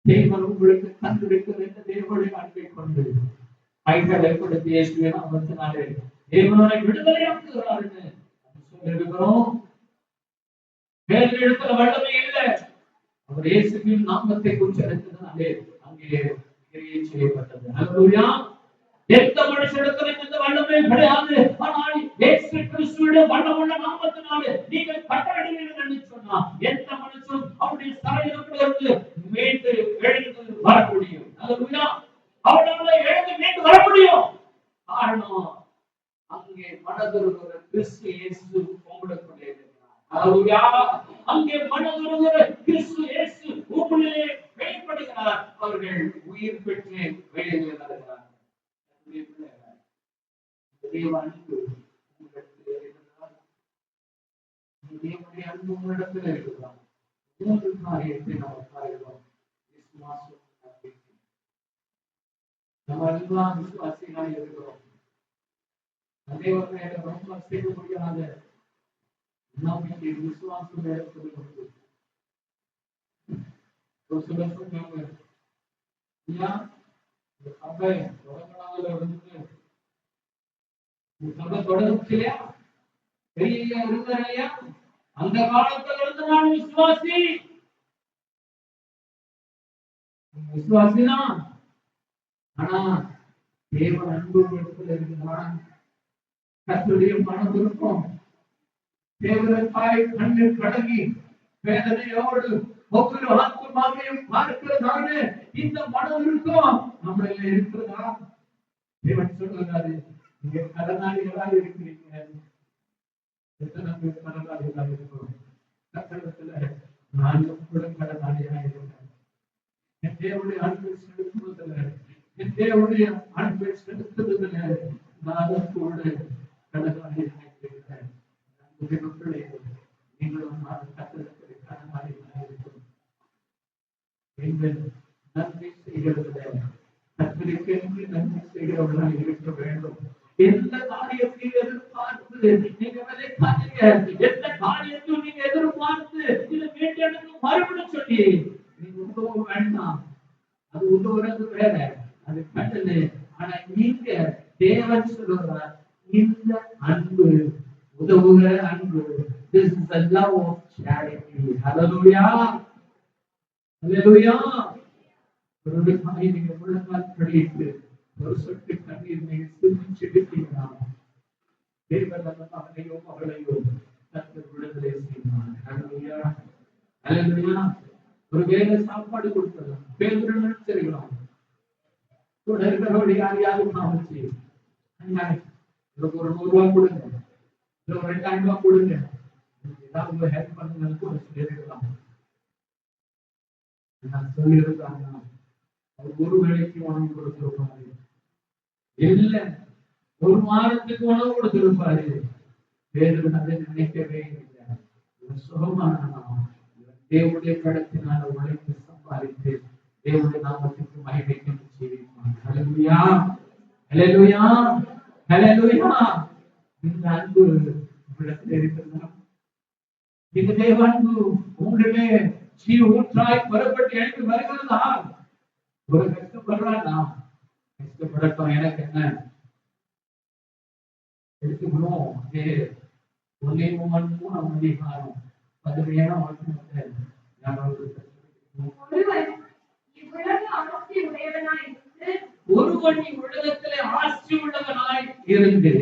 தேவன் உங்களுக்கு தந்திருக்கிற இந்த தேவனுடைய அன்பை கொண்டு கைகளை கொடுத்து இயேசுவின் நாமத்தினாலே தேவனை விடுதலையாக்குகிறார்னு சொல்லியிருக்கிறோம். வேறு இடத்துல வல்லமை இல்லை. அவர் இயேசுவின் நாமத்தை உச்சரித்ததினாலே அங்கே கிரியை செய்யப்பட்டது. ஹல்லேலூயா. எந்த மனுஷனிடத்துல இந்த வல்லமை கிடையாது. ஆனால் இயேசு கிறிஸ்துவினுடைய வல்லமுள்ள நாமத்தினாலே நீங்கள் கட்டளையிடுவீர்கள் என்று சொன்னா எந்த மனுஷனும் அவருடைய சரீரத்திலிருந்து மீண்டு எழுந்து வர முடியும். ஹல்லேலூயா. அவனால எழுந்து மீண்டு வர முடியும். காரணம் அங்கே மனதுருகிற கிறிஸ்து இயேசு உங்களுக்குள்ளே இருக்கிறார். ஹல்லேலூயா. அங்கே மனதுருகிற கிறிஸ்து இயேசு உங்களுக்குள்ளே வெளிப்படுகிறார். அவர்கள் உயிர் பெற்று வெளியே வருகிறார். தேவனுடைய அன்பு உங்களிடத்தில் இருக்கிறார். மூன்று காரியத்தை நாம் பார்க்கிறோம். விசுவாசம், நம்பிக்கை. நம்ம எல்லாம் விசுவாசிகளாக இருக்கிறோம். அதே வகையில ரொம்ப செய்ய முடியாத நம்பிக்கை விசுவாசம் இடத்துல கொண்டு ஒரு சிலர் சொன்னாங்க, ஐயா இந்த சபை தொடங்கினால இருந்து இந்த சபை தொடர்ச்சி இல்லையா, பெரிய இருக்கிற இல்லையா, அந்த காலத்துல இருந்து நான் விசுவாசிதான். ஆனா தேவ அன்பு இடத்துல இருக்கிறான். கர்த்தருடைய மனம் இருக்கும். தேவனுக்காய் கண்ணீர் கலங்கி வேதனையோடு ஒவ்வொரு ஆத்மாவையும் பார்க்கிறதான இந்த மனம் இருக்கும். நம்மள இருக்கிறதா? தேவன் சொல்லுகிறாரு, நீங்க கடனாளிகளாக இருக்கிறீங்க. எத்தனை பேர் கடனாளிகளாக இருக்கிறோம்? கட்டடத்துல நான் கூட கடனாளியாக இருக்கிறேன். என் தேவனுடைய அன்பை செலுத்துவதில்ல, என் தேவனுடைய அன்பை செலுத்துவதில்ல நான் கூட கடனாளியாக இருக்கிறேன். நீங்களும் கட்டடத்தில் கடனாளிகளாக இருக்கிறோம். நீங்கள் நன்மை செய்கிறதில்லை, கர்த்தருக்கு நன்மை செய்கிறவர்களாக இருக்க வேண்டும். எந்த காரியத்தையும் எதிர்பார்த்து நீங்க விதைக்காதீங்க. எந்த காரியத்தையும் நீங்க எதிர்பார்த்து இது வேண்டியதுக்கு மறுபடியும் சொல்லி நீங்க உதவ வேண்டாம். அது உதவுறது வேற, அது கட்டளை. ஆனா நீங்க தேவன் சொல்லுகிறார், இந்த அன்பு உதவுகிற அன்பு. This is the love of charity. Hallelujah. Hallelujah. ஒரு காய் நீங்க முழங்கால் படிட்டு ஒரு சொட்டு கண்ணீர் நீங்க சிரிச்சிட்டீங்கன்னா தேவன் அந்த மகனையோ மகளையோ கர்த்தர் விடுதலை செய்வார். Hallelujah. Hallelujah. ஒரு வேளை சாப்பாடு கொடுக்கலாம், பேதுரு நினைச்சிருக்கலாம், கூட இருக்கிறவங்க யாரையாவது நாமச்சு ஒரு 100 ரூபாய் கொடுங்க, ஒரு 2000 ரூபாய் கொடுங்க, ஏதாவது ஹெல்ப் பண்ணுங்க கூட சொல்லிருக்கலாம். நான் சொல்லியிருக்காங்க ஒரு வேளைக்கு உணவு கொடுத்திருப்பாரு, இல்ல ஒரு வாரத்துக்கு உணவு கொடுத்திருப்பாரு. வேறு அதை நினைக்கவே இல்லை. சுகமான தேவனுடைய கடத்தினால உழைத்து சம்பாதித்து தேவனுடைய நாமத்திற்கு மகிமைக்கு செய்வான். ஹல்லேலூயா, ஹல்லேலூயா, ஹல்லேலூயா. இந்த அன்பு உங்களிடத்தில் இருக்கிறதா? இந்த தேவ அன்பு உங்களிலே ஊற்றாய் புறப்பட்டு எழுந்து வருகிறதா? ஒரு கஷ்டப்படுறானா? கஷ்டப்படட்டும், எனக்கு என்ன எடுத்துக்கணும். 1 அதிகாரம் 17ஆம் வசனத்தில் ஒருவன் உலகத்திலே ஆட்சி உள்ளவனாய் இருந்து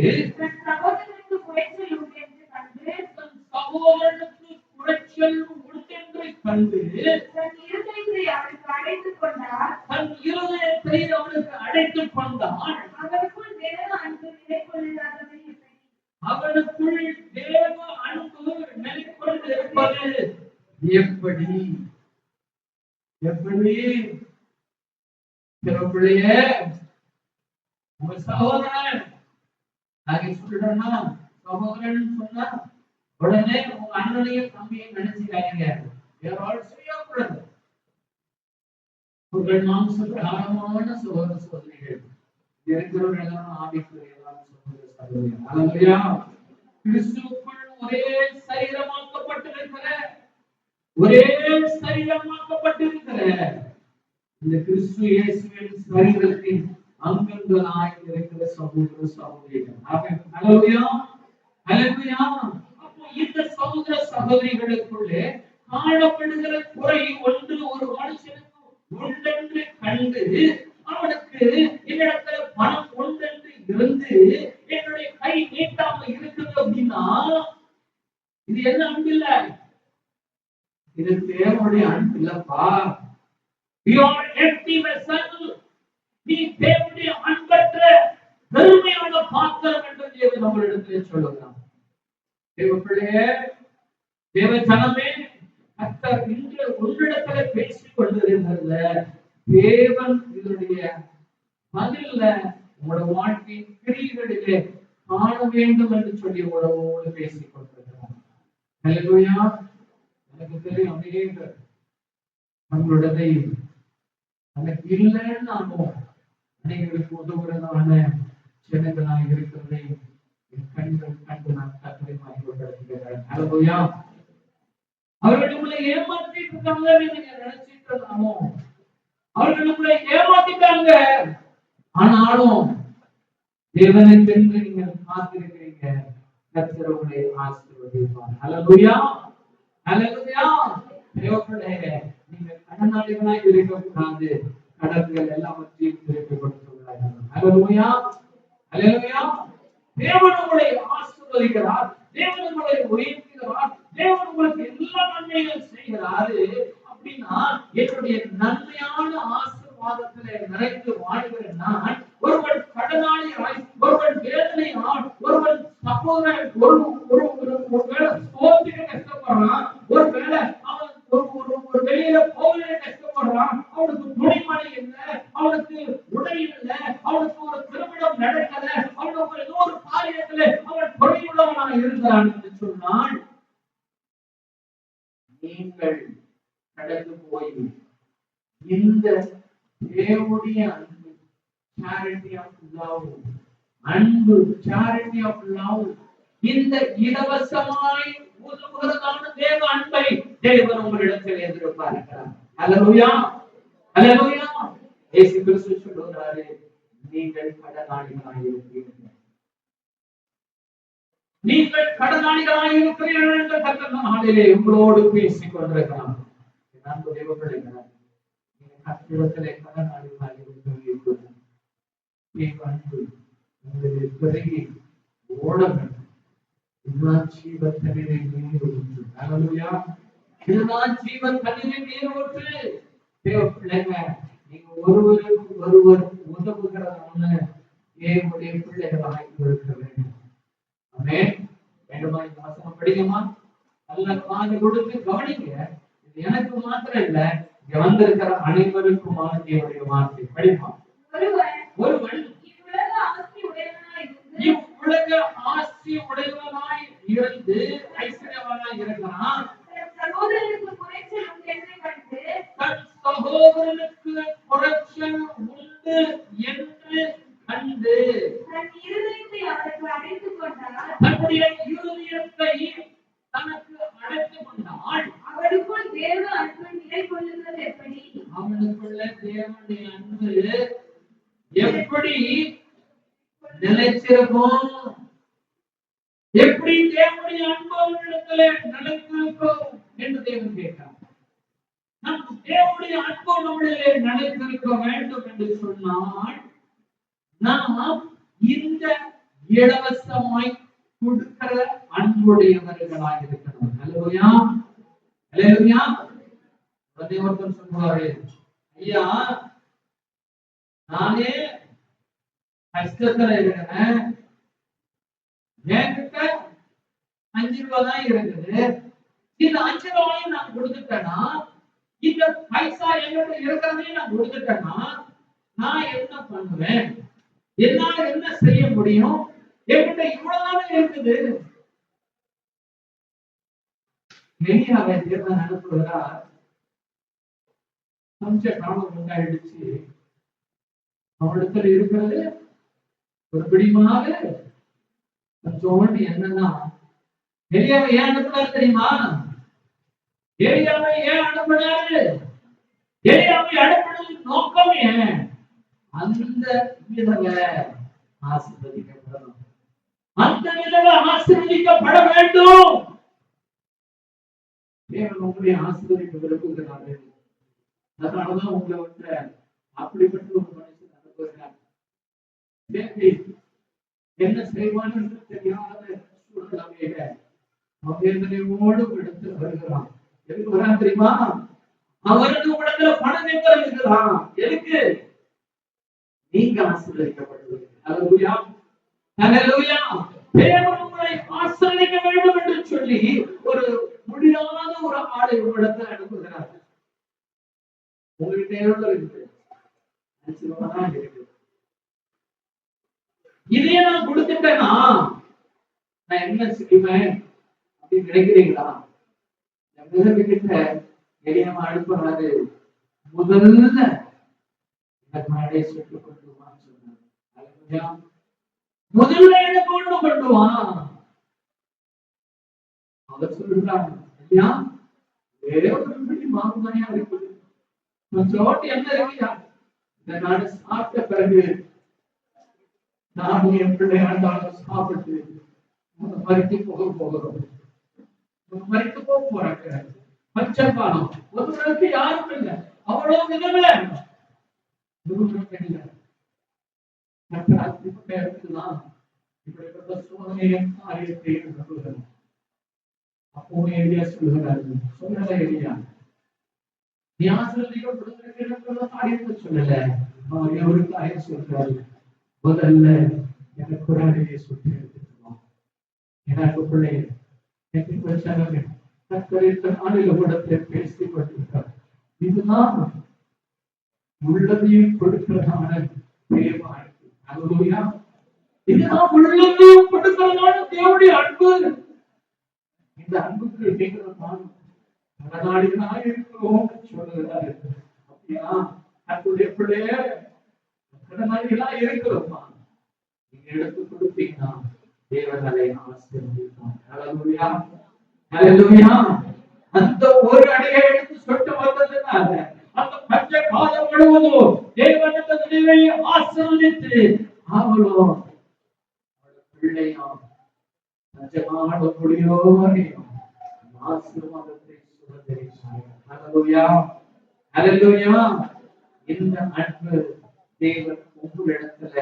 சகோதரனுக்கு குறைச்சல் உடுத்தென்று கண்டு தன் இருதயத்தை அவனுக்கு அடைத்துக் கொண்டான். அவனுக்குள் தேவ அன்பு நிலைகொண்டிருப்பது எப்படி? பிள்ளையே, உங்க சகோதரன் அதை சொல்லணும். சகோதரன் சொன்னா உடனே உங்க அண்ணனையும் தம்பியும் நினைச்சுக்காதீங்க. ஆழமான சகோதர சகோதரிகள் இருக்கிறவர்கள் ஆவிக்குரியதான் சகோதர சகோதரிகள். கிறிஸ்துவுக்குள் ஒரே சரீரமாக்கப்பட்டிருக்கிற இந்த கிறிஸ்து இயேசுவின் சரீரத்தின் அங்கங்களாய் இருக்கிற சகோதர சகோதரிகள். ஹல்லேலூயா, ஹல்லேலூயா. அப்போ இந்த சகோதர சகோதரிகளுக்குள்ளே காணப்படுகிற குறை ஒன்று ஒரு மனுஷனுக்கு உண்டென்று கண்டு அவனுக்கு என்னிடத்துல பணம் உண்டென்று இருந்து என்னுடைய கை நீட்டாம இருக்குது அப்படின்னா இது என்ன அன்பு இல்ல? இது தேவனுடைய அன்பு இல்லப்பா. நீ தேவனுடைய அன்பற்ற பெருமையான பாத்திரம் என்று தேவன் நம்மளிடத்திலே சொல்லுகிறான். தேவ பிள்ளையே, தேவ ஜனமே, கர்த்தர் இன்று உன்னிடத்துல பேசிக் கொண்டிருந்ததுல தேவன் இதனுடைய பதில்ல உங்களோட வாழ்க்கையின் கிரியைகளிலே காண வேண்டும் என்று சொல்லி உறவோடு பேசிக் கொண்டிருக்கிறார். ஹல்லேலூயா. எனக்கு தெரியும் அநேக நம்மளுடைய எனக்கு இல்லைன்னு நானும் அநேகருக்கு உதவுறதான ஜனங்களாக இருக்கிறதை என் கண்கள் கண்டு நான் கத்தரை மகிமைப்படுத்துகிறேன். ஹல்லேலூயா. அவர்கள் உங்களை ஏமாற்றிட்டு இருக்காங்க நீங்க நினைச்சிட்டு இருந்தாலும் அவர்கள் உங்களை ஏமாத்திட்டாங்க. ஆனாலும் தேவனுக்கு நீங்கள் காத்திருக்கிறீங்க. கர்த்தர் உங்களை ஆசீர்வதிப்பார். ஹல்லேலூயா. ஹல்லேலூயா. தேவர்களே, நீங்க கடனாளிகளாய் இருக்கக்கூடாது. கடன்கள் எல்லாவற்றையும் திருப்பி கொடுத்துள்ளார்கள். ஹல்லேலூயா. ஹல்லேலூயா. தேவன் உங்களை ஆசீர்வதிக்கிறார். தேவன் உங்களை உயர்த்துகிறார். தேவன் உங்களுக்கு எல்லா நன்மைகளும் செய்கிறாரு. அப்படின்னா என்னுடைய நன்மையான ஆசீர்வாதத்திலே நிறைந்து வாழ்கிற நான் ஒருவன் கடனாளியாய், ஒருவன் வேதனையால், ஒருவன் சகோதரன் ஒருவேளை சோத்திர கஷ்டப்படுறான், ஒருவேளை அவன் ஒரு வெளியில போகிற கஷ்டப்படுறான், அவனுக்கு துணிமணி இல்லை, அவனுக்கு உடை இல்லை, அவனுக்கு ஒரு திருமணம் நடக்கல, அவனுக்கு ஏதோ ஒரு காரியத்துல அவன் குறையுள்ளவனாக இருக்கிறான் என்று சொன்னால் நீங்கள் கடந்து போய் இந்த தேவனுடைய அன்பு, charity of love, அன்பு, charity of love, இந்த இலவசமாய் உதவுகிறதான தேவ அன்பை தேவன் உங்களிடத்தில் எதிர்பார்க்கிறார். ஹல்லேலூயா. ஹல்லேலூயா. இயேசு கிறிஸ்து சொல்றாரு, நீங்கள் கடனாளிகளாக இருக்கிறீர்கள். நீங்கள் கடனாளிகளாக இருக்கிறீர்கள் என்று கர்த்தர் நாளிலே உங்களோடு பேசிக் கொண்டிருக்கிறார். அன்பு தேவர்களே, நீங்கள் கர்த்தரிடத்திலே கடனாளிகளாக இருக்கிறீர்கள். தேவ அன்பு உங்களுடைய பிறகு ஓட வேண்டும். இதுதான் ஜீவன் தண்ணீரை நீர் ஊற்று. ஹல்லேலூயா. இதுதான் ஜீவன் தண்ணீரை நீர் ஊற்று. தேவ பிள்ளைங்க, நீங்க ஒருவருக்கு ஒருவர் உதவுகிறதான தேவனுடைய பிள்ளைகளாக இருக்க வேண்டும். ஆமென். வேண்டுமா இந்த வசனம் படிங்கம்மா. நல்ல காது கொடுத்து கவனிங்க. இது எனக்கு மாத்திரம் இல்ல, இங்க வந்திருக்கிற அனைவருக்குமான தேவனுடைய வார்த்தை. படிப்பா. ஒருவன் இவ்வுலக ஆஸ்தி உடையவனாய் இருந்து ஐஸ்வர்யவானாய் இருக்கிறான். தன் சகோதரனுக்கு குறைச்சல் உண்டு என்று கண்டு தன் இருதயத்தை அவனுக்கு அடைத்துக் கொண்டார். தன்னுடைய இருதயத்தை தனக்கு அடைத்துக் கொண்டால் அவனுக்குள் தேவ அன்பு நிலை கொள்ளுகிறது எப்படி? அவனுக்குள்ள தேவனுடைய அன்பு எப்படி நிலைச்சிருக்கும்? எப்படி தேவனுடைய அன்பு அவனிடத்துல நிலைத்திருக்கும் என்று தேவன் கேட்டார். நம் தேவனுடைய அன்பு நம்மளிலே நிலைத்திருக்க வேண்டும் என்று சொன்னால் நாம் இந்த இலவசமாய் கொடுக்கிற அன்புடையவர்களாக இருக்கணும். ஹல்லேலூயா. ஹல்லேலூயா. ஒருத்தர் சொல்றாரு, ஐயா நானே கஷ்டத்துல இருக்கிறேன், என்கிட்ட 5 ரூபாய் தான் இருக்குது, இந்த 5 ரூபாயும் நான் கொடுத்துட்டேன்னா, இந்த பைசா என்கிட்ட இருக்கிறதையும் நான் கொடுத்துட்டேன்னா நான் என்ன பண்ணுவேன்? என்னால என்ன செய்ய முடியும்? என்கிட்ட இவ்வளவுதானே இருக்குது. எலியாவை தேவன் அனுப்புகிறார். கொஞ்ச காலம் முன்னாடிச்சு அவனிடத்துல இருக்கிறது ஒரு பிடிமாக கொஞ்சோண்டு என்னன்னா, எலியாவை ஏன் அனுப்புனாரு தெரியுமா? எலியாவை ஏன் அனுப்புனாரு? எலியாவை அனுப்புனது நோக்கம் ஏன்? அந்த விதவை ஆசீர்வதிக்கப்படணும். அந்த விதவை ஆசீர்வதிக்கப்பட வேண்டும். தேவன் உங்களை ஆசீர்வதிக்க விரும்புகிறாரு. அதனாலதான் உங்களை வந்து அப்படிப்பட்ட ஒரு மனுஷன் அனுப்புகிறார். என்ன செய்வான்னு தெரியாத சூழ்நிலையில வேதனையோடு இடத்துல வருகிறான். எதுக்கு வரான் தெரியுமா? அவருக்கு இடத்துல பணம் எங்க இருக்கிறான்? எதுக்கு? நீங்க ஆசீர்வதிக்கப்பட்டது. ஹல்லேலூயா. ஹல்லேலூயா. தேவன் உங்களை ஆசீர்வதிக்க வேண்டும் என்று சொல்லி ஒரு முடியாத ஒரு ஆளை உங்களிடத்தில் அனுப்புகிறார். உங்ககிட்ட எவ்வளவு இருக்குது? 5 ரூபாய் தான் இருக்கு. இதையே நான் கொடுத்துட்டேன்னா நான் என்ன செய்வேன் அப்படி நினைக்கிறீங்களா? கிட்ட எளியமா அனுப்புறாரு. முதல்ல இந்த மாடை சுட்டு கொண்டு வான்னு சொன்னார். முதல்ல என்ன கொண்டு வா. அவர் சொல்றாங்க, ஐயா வேற ஒரு மாவுதாயா இருக்குது, கொஞ்சோட்டு என்ன இருக்கியா, இந்த நாடு சாப்பிட்ட பிறகு நானும் என் பிள்ளையாண்டாலும் சாப்பிட்டு மறித்து போகிறோம். மறித்து போறாங்க. பஞ்சகாலம் ஒருவருக்கு யாரும் இல்லை, அவ்வளவு விதவில்லை அப்படிப்பட்ட இடத்துக்குதான் இப்படிப்பட்ட சோதனையும் காரியத்தையும் நம்புகிறோம். அப்போ எலியா சொல்லுகிறார்கள், சொல்லல எலியா நீ ஆசிரியர்கள் காரியத்தை சொல்லல, அவர் எவரு காரியம் சொல்றாரு, முதல்ல எனக்கு ஒரு அடையை சுற்றி எடுத்துக்கணும். எனக்கு பிள்ளைய பேசிக் கொண்டிருக்கிறார். இதுதான் உள்ளதையும் கொடுக்கிறதான இதுதான் உள்ளதையும் கொடுக்கிறதான தேவனுடைய அன்பு. இந்த அன்புக்கு நீங்கள் நாடுகளாக இருக்கிறோம் சொல்லுகிறாரு. அப்படியா அன்புடைய பிள்ளைய கடனாளிகளா இருக்கிறோமா? நீங்க எடுத்து கொடுப்பீங்கன்னா தேவனை ஆசீர்வதிப்பார். ஹல்லேலூயா, ஹல்லேலூயா. அந்த ஒரு அடியை எடுத்து சொட்டு வந்ததுனால அந்த பஞ்ச காலம் முழுவதும் தேவன் அந்த நிலையை ஆசீர்வதித்து அவளும் பிள்ளையும் நிஜமான முடியோரையும் ஆசீர்வாதத்தை சுதந்திரிச்சார். ஹல்லேலூயா, ஹல்லேலூயா. இந்த அன்பு தேவன் உங்களிடத்துல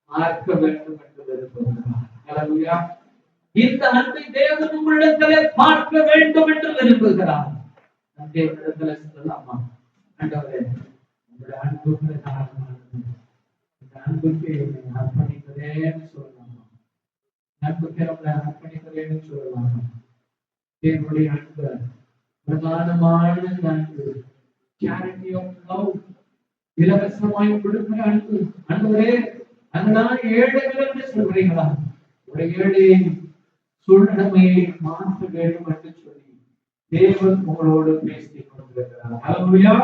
பார்க்க வேண்டும் என்று விரும்புகிறார். ஹல்லேலூயா. இந்த அன்பை தேவன் உங்களிடத்துல பார்க்க வேண்டும் என்று விரும்புகிறார். தேவனிடத்துல சொல்லலாமா, ஆண்டவரே உங்களுடைய அன்புக்கு இந்த அன்புக்கு அர்ப்பணிக்கிறேன்னு சொல்லலாமா? அன்புக்கு நம்மளை அர்ப்பணிக்கிறேன்னு சொல்லலாமா? தேவனுடைய அன்பு பிரதானமான அன்பு, charity of love, இலவசமாய் கொடுக்கிற அன்பு. ஆண்டவரே அதனால ஏழைகள் என்று சொல்றீங்களா? ஒரு ஏழையை சூழ்நிலைமையை மாற்ற வேண்டும் என்று சொல்லி தேவன் உங்களோடு பேசிக் கொண்டிருக்கிறார். ஹல்லேலூயா.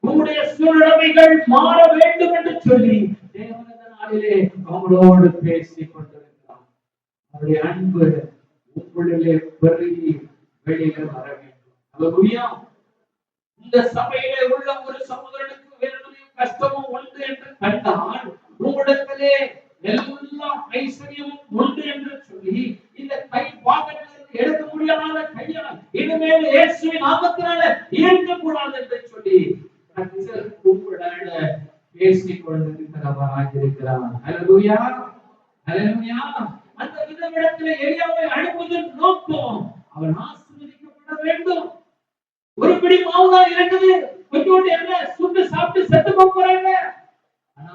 உங்களுடைய சூழ்நிலைகள் மாற வேண்டும் என்று சொல்லி தேவன் இந்த நாளிலே உங்களோடு பேசிக் கொண்டிருக்கிறார். அவருடைய அன்பு உங்களிலே பெருகி வெளியே வர வேண்டும். ஹல்லேலூயா. இந்த சபையிலே உள்ள ஒரு சகோதரனுக்கு வேதனையும் கஷ்டமும் உண்டு என்று கண்டால், உங்களிடத்திலே எல்லா ஐஸ்வர்யமும் உண்டு என்று சொல்லி இந்த கை பாக்கத்திலிருந்து எடுக்க முடியாத கையால் இனிமேல் இயேசுவின் நாமத்தினால இருக்கக்கூடாது என்று சொல்லி உங்களோட பேசிக் கொண்டிருக்கிறவராக இருக்கிறார். ஹல்லேலூயா, ஹல்லேலூயா. அந்த விதவிடத்திலே எலியாவை அனுப்புவதன் நோக்கம் அவன் ஆசீர்வதிக்கப்பட வேண்டும். ஒரு பிடி மாவுதான் இருக்குது, கொஞ்சோண்டு என்ன சுட்டு சாப்பிட்டு செத்து போறாங்க. ஆனா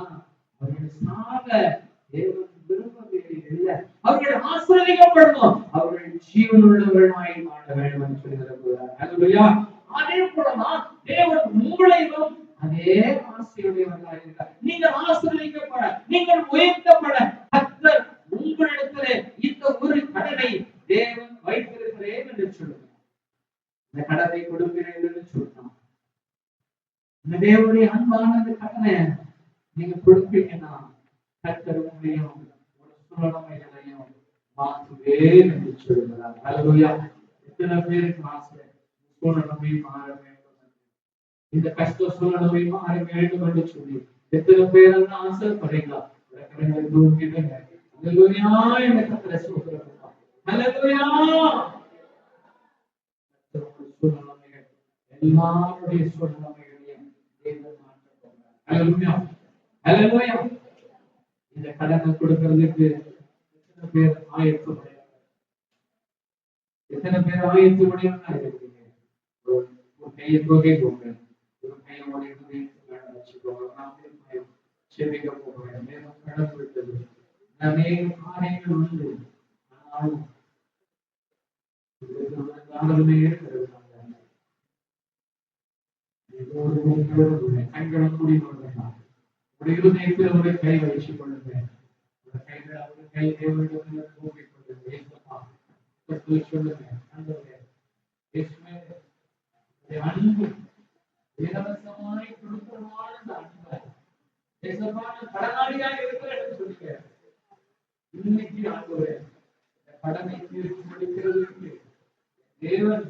அவருடைய சாக தேவன் விரும்பவே இல்லை. அவர்கள் ஆசீர்வதிக்கப்படணும், அவர்கள் ஜீவனுள்ளவர்களாய் வாழ வேண்டும் என்று சொல்லி விரும்புகிறார். ஹல்லேலூயா. அதே போலதான் தேவன் உங்களையும் அதே ஆசீர்வதிக்கிறவராக இருக்கிறார். நீங்கள் ஆசீர்வதிக்கப்பட, நீங்கள் உயர்த்தப்பட கர்த்தர் உங்களிடத்திலே இந்த ஒரு கடனை தேவன் வைத்திருக்கிறேன் என்று சொல்லுங்க. இந்த கடனை கொடுக்கிறேன் என்று சொன்னான். இந்த தேவனுடைய அன்பான கடனை நீங்க கொடுப்பீங்கன்னா கர்த்தர் உங்களையும் ஒரு சூழ்நிலைகளையும் மாற்றுவேன் என்று சொல்லுகிறார். ஹல்லேலூயா. எத்தனை பேருக்கு ஆசை சூழ்நிலை மாற வேண்டும், இந்த கஷ்ட சூழ்நிலை மாற வேண்டும் என்று சொல்லி எத்தனை பேர் ஆசைப்படுறீங்களா? ஹல்லேலூயா. இந்த கர்த்தரை சொல்லுகிறார். ஹல்லேலூயா. சூழ்நிலைகள் எல்லாருடைய சூழ்நிலைகளையும் தேவன் மாற்ற போகிறார். ஹல்லேலூயா, ஹல்லேலூயா. இந்த கடனை கொடுக்கிறதுக்கு எத்தனை பேர் ஆயத்தம், எத்தனை பேர் ஆயத்தமுடையவனா இருக்கீங்க? ஒரு கையை தூக்கி போங்க, ஒரு கையை வச்சுக்கோங்க. செவிக்க போகிறேன், நேரம் கடந்து விட்டது, அநேக காரியங்கள் உண்டு. ஆனாலும் கண்களை கூடி கொள்ளுங்க, ஒரு இருதயத்தில் ஒரு கை வைத்துக் கொள்ளுங்க, ஒரு கை தேவனிடத்தில் தூக்கிக் கொள்ளுங்க. சொல்லுங்க ஆண்டவரே, இயேசுவே, உம்முடைய அன்பு இலவசமாய் கொடுக்கிறமான அந்த அன்பை தேசமான கடனாளியாக இருக்கிறேன் சொல்லுங்க. இன்னைக்கு ஆண்டவரே, இந்த கடனை தீர்த்து முடிக்கிறதுக்கு தேவன்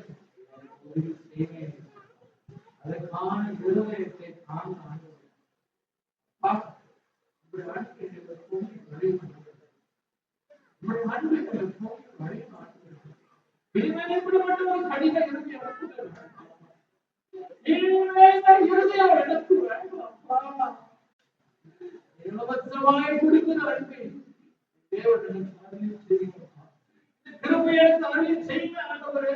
உதவி செய்வேன். அதற்கான இருதயத்தை காண ஆண்டவரே, உங்களுடைய வாழ்க்கையில் தூங்கி வழிமாற்றுகிறது. உங்களுடைய வாழ்க்கையில் தூங்கி வழிமாற்றுகிறது. இனிமேல் இப்படி மட்டும் ஒரு கடித இறுதி நடக்குது. இருதயம் எனக்கு வேண்டாம். இலவசமாய் கொடுக்கிற அன்பை தேவன் கிருபையை தாண்டி செய்ய ஆண்டவரே,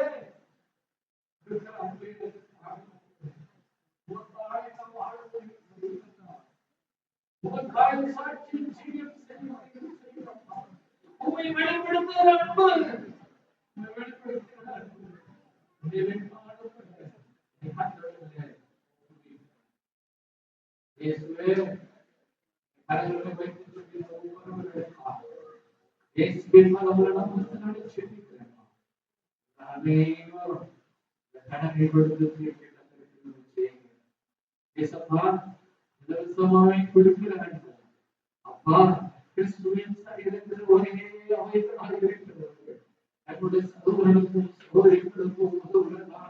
இருக்கிற அன்பை உமக்காக சாட்சி செய்யும் உம்மை வெளிப்படுத்துகிற அன்பு, உம்மை வெளிப்படுத்துகிற அன்பு, உம்மை வெளிப்படுத்துகிற இயேசுவே, கடவுளை வைத்து சொல்லி ஒவ்வொருவருக்காக இயேசுவின் மகனுடன் முன்னாடி செபிக்கிறேன். அனைவரும் இந்த கடனை கொடுத்து தீர்க்க செய்யுங்க. இயேசப்பா, இலவசமாய் கொடுக்கிற அன்பு அப்பா, கிறிஸ்துவின் சரீரத்தில் ஒரே அமைப்பாக இருக்கிறது. நம்முடைய சகோதரனுக்கும் சகோதரிகளுக்கும் உதவுவதற்காக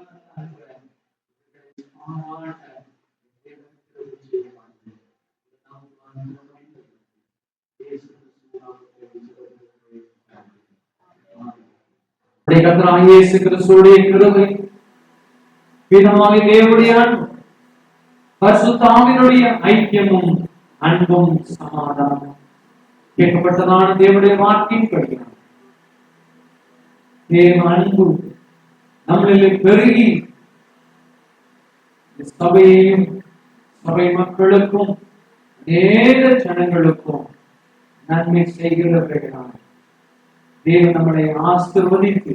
இயேசு கிறிஸ்துவுடைய கிருபை, பிதாவாகிய தேவனுடைய அன்பும் பரிசுத்த ஆவியினுடைய ஐக்கியமும் அன்பும் சமாதானம் கேட்கப்பட்டதான தேவனுடைய வார்த்தையின் படிக்கிறார். தேவ அன்பு நம்மளிலே பெருகி சபையையும் சபை மக்களுக்கும் அநேக ஜனங்களுக்கும் நன்மை செய்கிறவர்களான தேவன் நம்மளை ஆசீர்வதித்து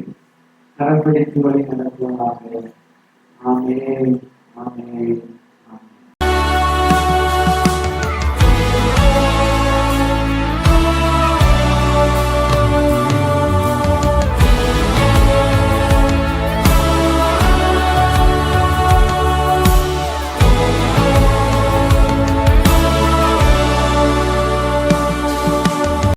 கரம்பிடித்து வழி நடத்துவார்கள். ஆமென், ஆமென்.